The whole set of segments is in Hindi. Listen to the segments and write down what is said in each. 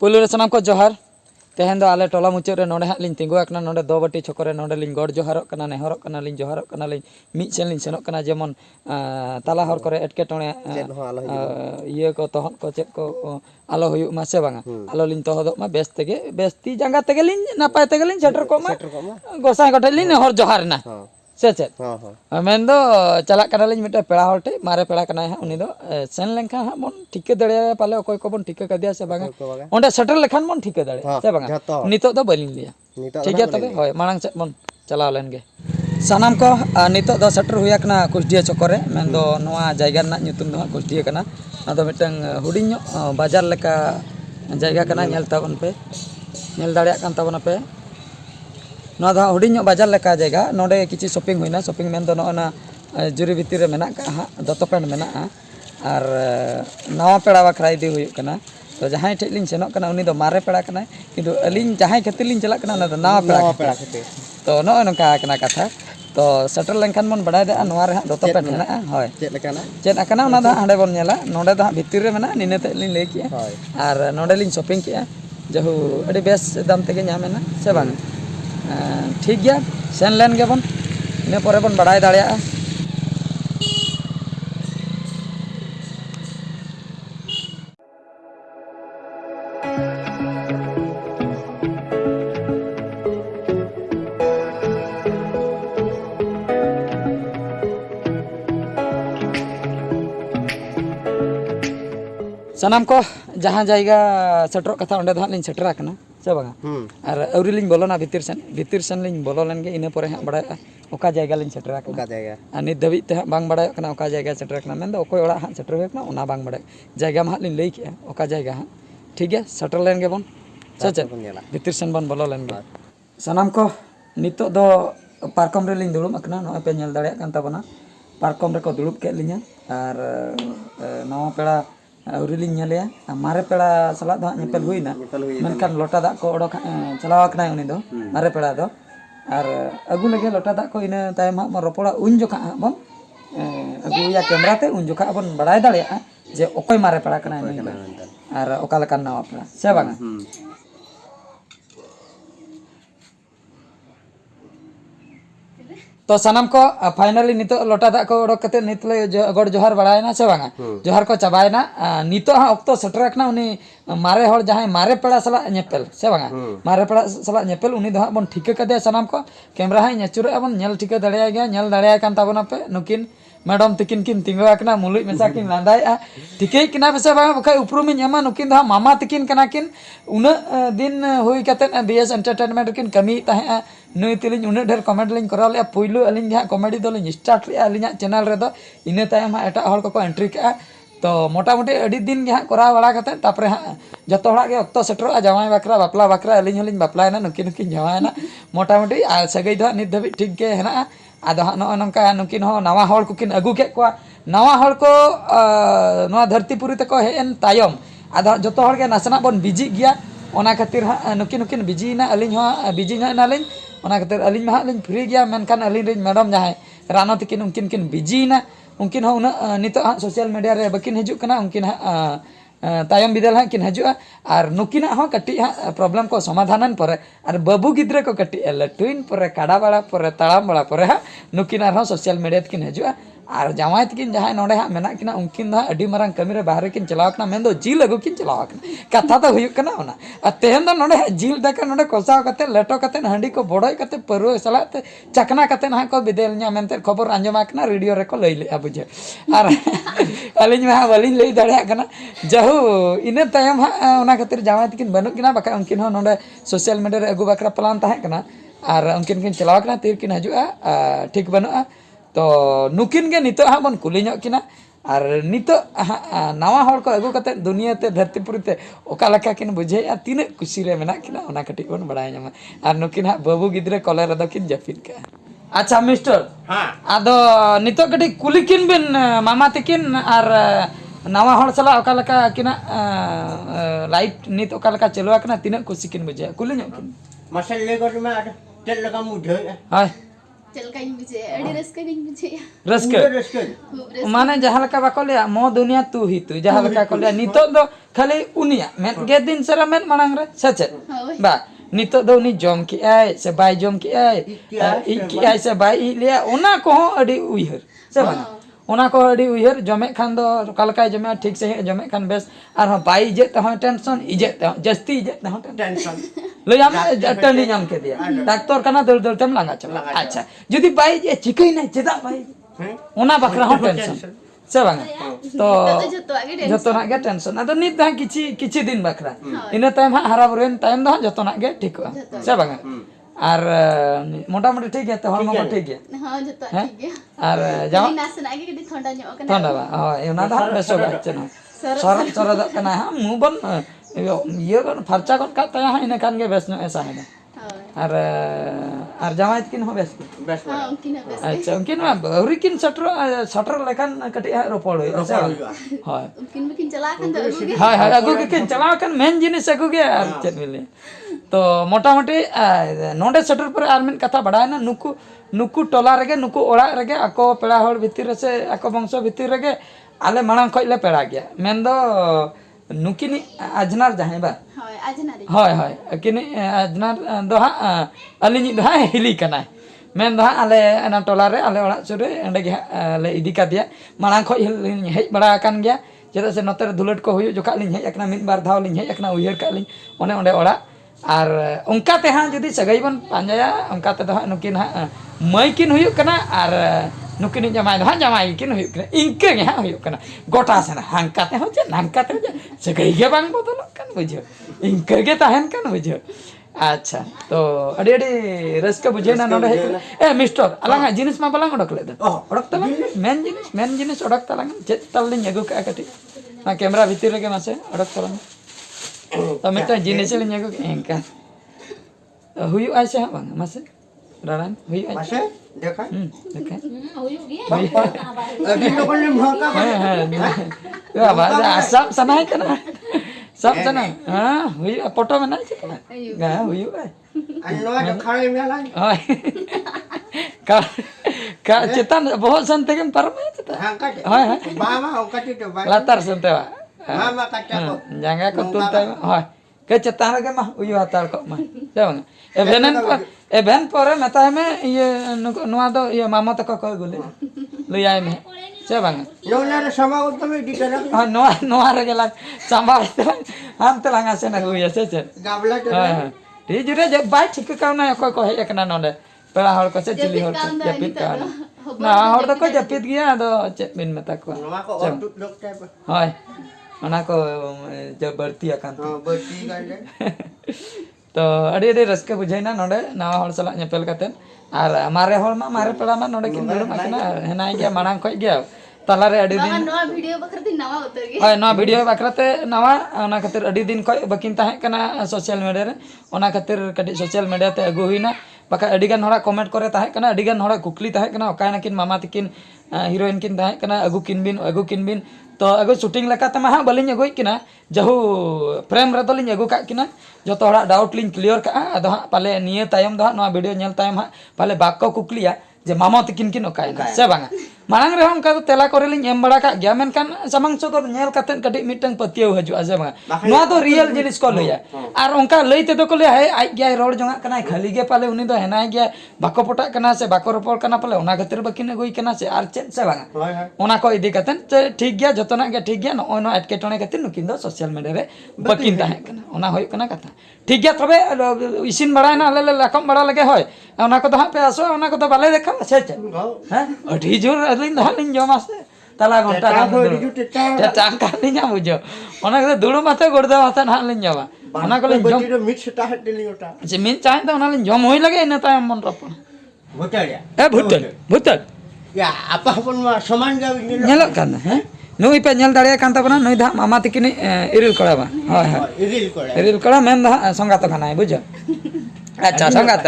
पुलु रे सनाम को जोहार तेहन दो आले टोला मुचाद रे नोडे हां लिंग तिंगु आकना नोडे दो बटी छकरे नोडे लिंग गड़ जोहारोग कना नेहरोग कना लिंग जोहारोग कना लिंग मिद सेन लिंग सेनोग कना जेमन ताला हर करे एटकेटोणे इये को तहन को चेद को आलो हुयुग मा से बांगा आलो लिंग तहदोग मा बेस तेगे बेस ती जांगा तेगे लिंग नापाय तेगे लिंग सेटर को मा गोसाई गोठे लिंग नेहर जोहार ना से चेद मेन दो चला कना लिंग मिटे पेड़ा हरटे मारे पेड़ा कना हां उनी दो सेन लेंखा हां बन ठिके दड़े पाले अकोय को बन ठिके कदिया से बांगा ओंडे सेटर लेखान बन ठिके दड़े से बांगा नितो दो बलिन लिया ठीक है तबे होय मांग से बन चलाव लेन गे सानाम को नितो दो सेटर हुया कना कुसडिया चोकरे मेन दो नोआ जायगा ना nyutum दो कुसडिया कना आदो मिटंग हुडिन बाजार लेका जायगा कना नेल ताबन पे नेल दाड़िया कान ताबन पे नोआ दो हुडिन बाजार लेका जायगा नोडे किछि शॉपिंग हुइना शॉपिंग मेन दो नोना जुरी भितिर रे मेना का हा दतो पेंट मेना आर नवा पेड़ा बखरा इदी हुयुग कना तो जहाँ ठेक लिंग सेनोग कना उनी दो मारे पेड़ा कना किंतु अलिंग जहाँ खातिर लिंग चला कना ना दो नवा पेड़ा खातिर तो नोय नोका कना कथा तो सेटर लेंखान बन बड़ाय दे नोवा रे हां दतो पेंट मेना होय चेद अकना ओना दो हांडे बन नेला नोडे दो भितिर रे मेना निने ते लिंग लई किया आर नोडे लिंग शॉपिंग किया जहु अडी बेस दाम तेगे ᱧᱟᱢᱮᱱᱟ से बांग ठीक गया सेन लेन गे बन इने परे बन बड़ाय दाड़िया सनाम को जहाँ जायगा सेटर कथा ओंडे दो लिंग सेटर आकना से बांगा और अवरी लिंग बोलोना भितिर सेन लिंग बोलो लेन गे इने परे हां बड़ाय ओका जायगा लिंग सेटर आकना ओका जायगा आ नित दबित ते हां बांग बड़ाय कना ओका जायगा सेटर आकना मेन दो ओकोय ओड़ा हां सेटर होय कना ओना बांग बड़ाय जायगा मा लिंग लई किया ओका जायगा हां ठीक है सेटर लेन गे बन से भितिर सेन बन बोलो लेन गे सनाम को नितो दो पार्कम रे लिंग दुड़ुम आकना नोय पे नेल दाड़िया कान ताबना पार्कम रे को दुड़ुब के लिंगा और नवा पेड़ा उरिलिंग नेलिया मारे पेड़ा सला दो नेपेल हुइना मेनखान लोटा दाग को ओडोक चलाव आकना उनी दो मारे पेड़ा दो और अगु लगे लोटा दाग को इना तायम हां रोपड़ा उन जोखा बन अगुया कैमरा ते उन जोखा बन बड़ाय दाड़िया जे ओकोय मारे पेड़ा कना और ओका लेकान नवा पेड़ा से बांगा तो सनाम को फाइनली नितो लोटा दाग को ओडोक कते नितले गड़ जोहार बड़ायना से बांगा जोहार को चाबायना नितो हां ऑक्तो सेटर रखना उनी मारे हर जहां मारे पेड़ा सला नेपेल से बांगा मारे पेड़ा सला नेपेल उनी दो हां बन ठिके कदे सनाम को कैमरा हां नेचुर बन नेल ठिके दाड़िया गया नेल दाड़िया कान ताबना पे नुकिन मैडम तिकिन किन तिंगो आकना मुलुई मेसा किन लांदाया ठिके किना बेसे बांगा बखाय उपरुम एमा नुकिन दो मामा तिकिन कना किन उना दिन हुई कते बीएस एंटरटेनमेंट किन कमी ताहे नई तिलिंग उना ढेर कमेंट लिंग कराव ले पुइलो अलिंग जहां कॉमेडी दो लिंग स्टार्ट रे अलिंग चैनल रे दो इने तायम हां एटा हर को एंट्री का तो मोटामुटी अड़ी दिन गे हां करा बड़ा कते तापरे हां जतो हड़ा गे ऑक्तो सेटर जवाई बाकरा बापला बाकरा अलिंग हलिंग बापलायना नुकिन नुकिन जवायना मोटामुटी सगई दो नित धबि ठीक गे हेना आदो हां नो नंका नुकिन हो नवा हड़ कुकिन अगु के को नवा हड़ को नवा धरतीपुरी तको हेन तायम आदो जतो हड़ गे नासना बन बिजी गया ओना खातिर हां नुकिन बिजीना अलिंग हो बिजी नालिंग ओना खातिर अलिंग मा लिंग फ्री गया मेनखान अलिंग रिन मैडम जहां रानो तिकिन उनकिन किन बिजीना उनकिन हो उना नितो हां सोशल मीडिया रे बकिन हिजुक कना उनकिन हां तायम बिदल हां किन हजुआ और नुकिना हां कटी हां प्रॉब्लम को समाधानन परे और बाबू गिद्रे को कटी लटुइन परे काड़ा बड़ा परे ताड़ाम बड़ा परे हां नुकिन हां सोशल मीडिया किन हजुआ और जावाय तकिन जहां नोडे हां मेना किना उनकिन हां अडी मारंग कमी रे बाहर किन चलाव कना मेन दो जिल अगु किन चलाव कना कथा तो हुयुक कना ओना आ तेहन दो नोडे जिल देका नोडे कोसाव कते लेटो कते हंडी को बड़ोय कते परो सलाते चकना कते हां को बिदेल nya मेनते खबर आंजमा कना रेडियो रे को लई ले बुझे और अलिन मा बलिन लई दाड़िया कना जहु इने तायम हां ओना खातिर जावाय तकिन बनु किना बाका उनकिन हो नोडे सोशल मीडिया रे अगु बाकरा प्लान ताहे कना और उनकिन किन चलाव कना तीर किन हजुआ ठीक बनुआ तो नुकिन के नितो हां बन कुली ᱧᱚᱜ किना और नितो नवा हड़ को अगु कते दुनिया ते धरतीपुरी ते ओका लका किन बुझे तीन खुशी रे मेना किना ओना कटी बन बड़ाय ᱧᱟᱢᱟ और नुकिन हां बाबू गिद्रे कॉलर द किन जफिन का अच्छा मिस्टर हां आदो नितो कटी कुली किन बिन मामा तिकिन और नवा हड़ सला ओका लका किना लाइट नित ओका लका चलवा कना तीन खुशी किन बुझे कुली ᱧᱚᱜ किन मसल ले कर में टेल लगा मुढे हाय चलकाई मुझे अड़ी रस्के नहीं मुझे रस्के माने जहाँ लका बाको लिया मो दुनिया तू ही तू जहाँ लका को लिया नितो दो खाली उनिया मेन गे दिन सरा मेन मानंग रे सचे बा नितो दो उनी जम की आय से बाय जम की आय की आय से बाय लिया ओना को अड़ी उइहर से बना ओना को अड़ी उइहर जमे खान दो कलकाय जमे ठीक से जमे खान बेस और हम बाई जे त टेंशन इजे त जस्ती इजे त टेंशन ले हम टनी नाम के दिया डॉक्टर कना दल दल तम लांगा चला अच्छा जदी बाई जे चिकई ना चेदा बाई ओना बकरा हो टेंशन से बांगा तो जतो ना गे टेंशन अदो नित दा किछि दिन बकरा इने टाइम हारा बरेन टाइम दा जतो ना गे ठीक से बांगा और मोटा मोटी ठीक है तो हर मो ठीक है हां जतो ठीक है और जाओ नास ना गे ठंडा न्यो कना ठंडा बा हां ओना दा बेसो गाचन सर सर द कना हम मु बन ये कन फरचा कन का तया इने कान गे बेस नो ऐसा है और जमाई किन हो बेस हां उनकिन बेस अच्छा उनकिन मा बहरी किन सटर लेकन कटी रोपड़ हो ऐसा हां उनकिन किन चला कन दो हां हां अगु के किन चला कन मेन जिनिस अगु गे और चेत मिले तो मोटा मोटी नोडे सटर पर आर मिन कथा बडाय ना नुकु नुकु टोला रेगे नुकु ओड़ा रेगे आको पेड़ा होड़ भितिर से आको वंशो भितिर रेगे आले मांग खय ले पेड़ा गया मेन दो नुकिनी आजनार जहां बा हाय आजनार हाय हाय किनी आजनार दो हा अलिनी दो हा हिली कना मेन दो हा आले ना टोला रे आले ओड़ा सुरे एंडे गे ले इदी का दिया मांग खय हेज बड़ा कान गया चेदा से नोतर दुलट को हुयो जोका लिन हेज एकना मिद बार धाव लिन हेज एकना उयहर का लिन ओने ओंडे ओड़ा और उनका ते हाँ जदि सगाई बन पांजाया उनका ते हाँ नुकिन हाँ मई किन हुयो कना और नुकिन जमाई हाँ जमाई किन हुयो कना इनके गे हाँ हुयो कना गोटा से ना हांका ते हो जे नांका ते हो जे सगाई गे बांग बदल कन बुझो इनके गे ताहन कन बुझो अच्छा तो अड़ी अड़ी रस्के बुझे ना नोडे ए मिस्टर अलंगा जिनिस मा बलांग ओडक ले दे ओडक तलांग मेन जिनिस ओडक तलांग चेत तलिन अगु का कटी ना कैमरा भीतर रे के मासे ओडक तलांग तो मिटा जिनिस लिन अगु एंका हुयु आइसे हा बांग मासे रारान हुयु मासे देखा देखा हुयु गे अभी लोगन ने महका या बाजा असम सनाय कना सब जना हां हुयु फोटो में नहीं छना गा हुयु अन्नो जो खाले में ला हाय का चेतन बहुत संते के पर में चेता हां का हाय हाय बामा ओकटी तो बा लातार संते वा मामा काटा को jangan kau tuntai hoy ke cetar ke mah uyu hatar kok mah jangan event pore meta me iye nuwa do iye mama tak ko gule luyai me se bang nona re sama utame ditara ha noa re gelang samba ham telang ase na uya se gabla to di jure je bai thik ka na ko hej ekna nonde pela hor ko se chili hor ko japit ka na hor do ko japit gya do cek min meta ko noma ko ordut dok type hoy mana ko jab berti akan berti kan तो अड़ी अड़ी रस्के बुझाइना नोडे नवा हर सला नेपेल कतेन और मारे हर मा मारे पेड़ा मा नोडे किन दुड़ुम आकना हेनाय गया मांग खय गया ताला रे अड़ी दिन नवा वीडियो बखरते नवा उतर गया हाय नवा वीडियो बखरते नवा ओना खातिर अड़ी दिन खय बकिन ताहे कना सोशल मीडिया रे ओना खातिर कडी सोशल मीडिया ते अगु हुइना बाका अड़ी गान हड़ा कमेंट करे ताहे कना अड़ी गान हड़ा कुकली ताहे कना ओकायना किन मामा तिकिन हीरोइन किन ताहे कना अगु किन बिन तो अगु शूटिंग लेकाते मा बलिन अगुई किना जहु फ्रेम रे दलिन अगु का किना जतो हड़ा डाउट लिन क्लियर का अदो हा पाले निये तायम दो हा नवा वीडियो नेल तायम हा पाले बाक्को कुकलिया जे मामा तिकिन किन ओकायना से बांगा मांग रे हम का तेला करे लिन एम बड़ा का गया मेनकान समंग सदर नेल कातेन कटी मिटंग पतियो हजु आजे बांगा नवा तो रियल जिनिस को लइया और उनका लई ते तो को ले है आई गया रोड जंगा कना खाली गे पाले उनी दो हेनाय गया बाको पटा कना से बाको रोपड़ कना पाले ओना खातिर बकिन अगुई कना से आर चेन से बांगा ओना को इदी कातेन ठीक गया जतना के ठीक गया नो नो एटके टणे खातिर नुकिन दो सोशल मीडिया रे बकिन ताहे कना ओना होय कना कथा ठीक गया तबे इसिन बड़ाय ना ले लाकम बड़ा लगे होय ओना को तो हा पे आसो ओना को तो बाले देखा से हैं अठी जोर अलिन धालिन जमा से तला घंटा का टांका लिन बुझो ओना को दुड़ु माथे गोड़दा माथे ना लिन जमा ओना को लिन जम मिट सटा हटली ओटा जे मिन चाहे तो ओना लिन जम होय लगे न ताय मन रप भुतलिया ए भुतल या apa pun ma saman ga nyelok kan हैं नुई पे नेल दाड़े कान तबना नुई धा मामा तिकिनी इरिल कड़ा बा हाय हाय इरिल कड़ा मेन धा संगात खाना है बुझो अच्छा संगात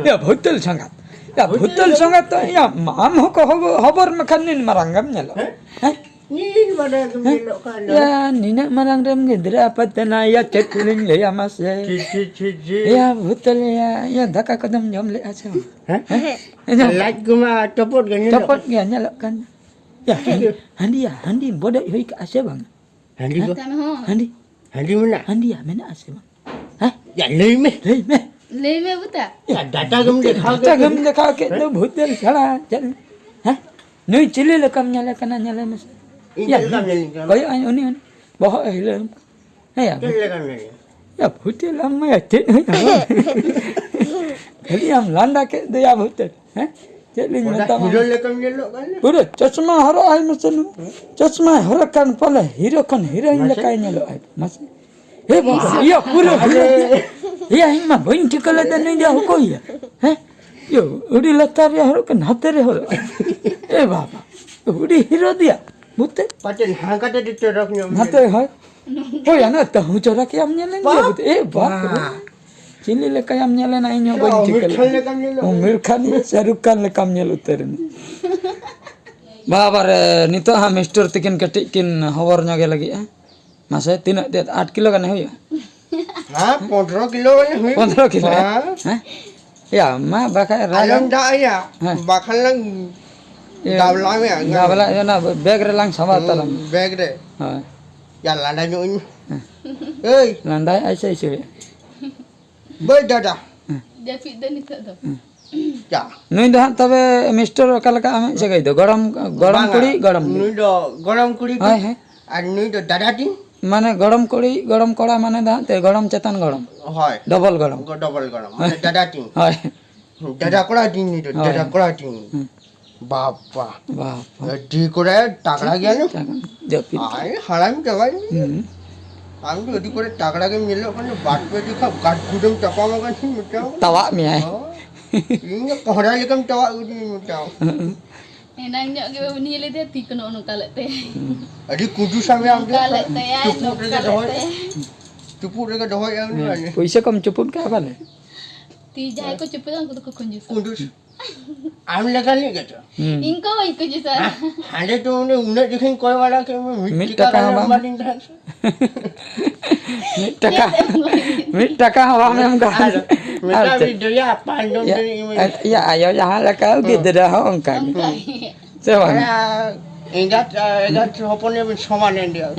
या भुतल संगात या माम हो को हबर में खन्निन मारंगम नेलो हैं Ni pada kemelok kan. Ya, nina marang rem gendera patana ya cetulin le amase. Ci. Ya, betul ya. Ya, daka kadam jom le aja. Hah? Ya, Like guma topot kan ni. cepat ya nyalakan. Ya, handi bodoh hoi ke ase bang. Handi ko. Kami ho. Handi mana? Handi ya mana ase bang. Hah? Ya lei me. Hei me. ले में बुता Ya data gum dekha Kita gam dekha ke tu bhutel sala chal. Hah? Nui chile le kam nyala kana nyala mas. Ya, Intel kan ni. kaya ay oni. Baho hele. Ya, Intel kan ni. ya bhutel amma ya te. Kali am landa ke de ya bhutel. Hah? Chelin mata ma. Hidol le kemelok kan. Pura chashma haro ay masan. Chashma haro kan pala hero kan heroin le kay nyalo ay. Mas. He baba, ya pura. Ya imma boin tikala da nei ja ko ya. He? Yo, udi latar ya haro kan hatere haro. Baba. Udi hero dia. Bute. Paten hangkata ditorak ni. Hate hai. Oh ya na ta hu chora ke am nyalen dia bute. Baba. Chili le kay am nyalen ay nyo boin tikala. Intel le kan ni. Umir Khan Shahrukh Khan le kam nyel uterin. Babar nito ha Mr. Tikin katik kin hawar nyage lagi masa tina 8 kilo kan hoy. Ha 15 kilo kan hui. 15 kilo. Hah? Ya, ma baka Alam ralang. dah ya. Bakal lang gabla me. Gabla na bag ralang sama talam. Bag de. Ha. Ya landa nyo. Hey, Landai ai sai sai. boy dada. dia fit dan itu tu Ya. Nui dah tabe Mr. kalaka ame segai do garam kuri garam. Nui do garam kuri. Hai hai. Ar nui do dada ting. Mane garam kuri garam koda mane dah te garam chetan garam. Hoy. Double garam. Double garam. Mane dada ting. Hai. Dada kola ting ni do. Dada kola ting. Bapa. Wah. Di kore takla gya ni. Jangan japit. Ay, haram jawai ni. Hmm. Am do di kore takla ke milo kan bat pe dikha gat gudum tapa makan ni mutau. Tawa mi ai. Ini kohra lekam tawa udi mutau. enang nyok ke ni le dia ti kono no kalet te Adi kudu sampai am dia. kalet te ya no kalet te Cupu dekat dohoi yang ni. Puisa kam ceput ka apa le? ti jai ko cepet ko ko kunjus Kudus. Am lekan ni kata. inko wai ko jisa Hande tu ni unak dikin koi wala ke Mit mitika taka kan bang. banding dah. Mit taka hawa mem ka. Mita video ya pandong ni. Ya ayo ya la ka gitu dah hong kan. Coba. Ingat hopon ni sama ni dia.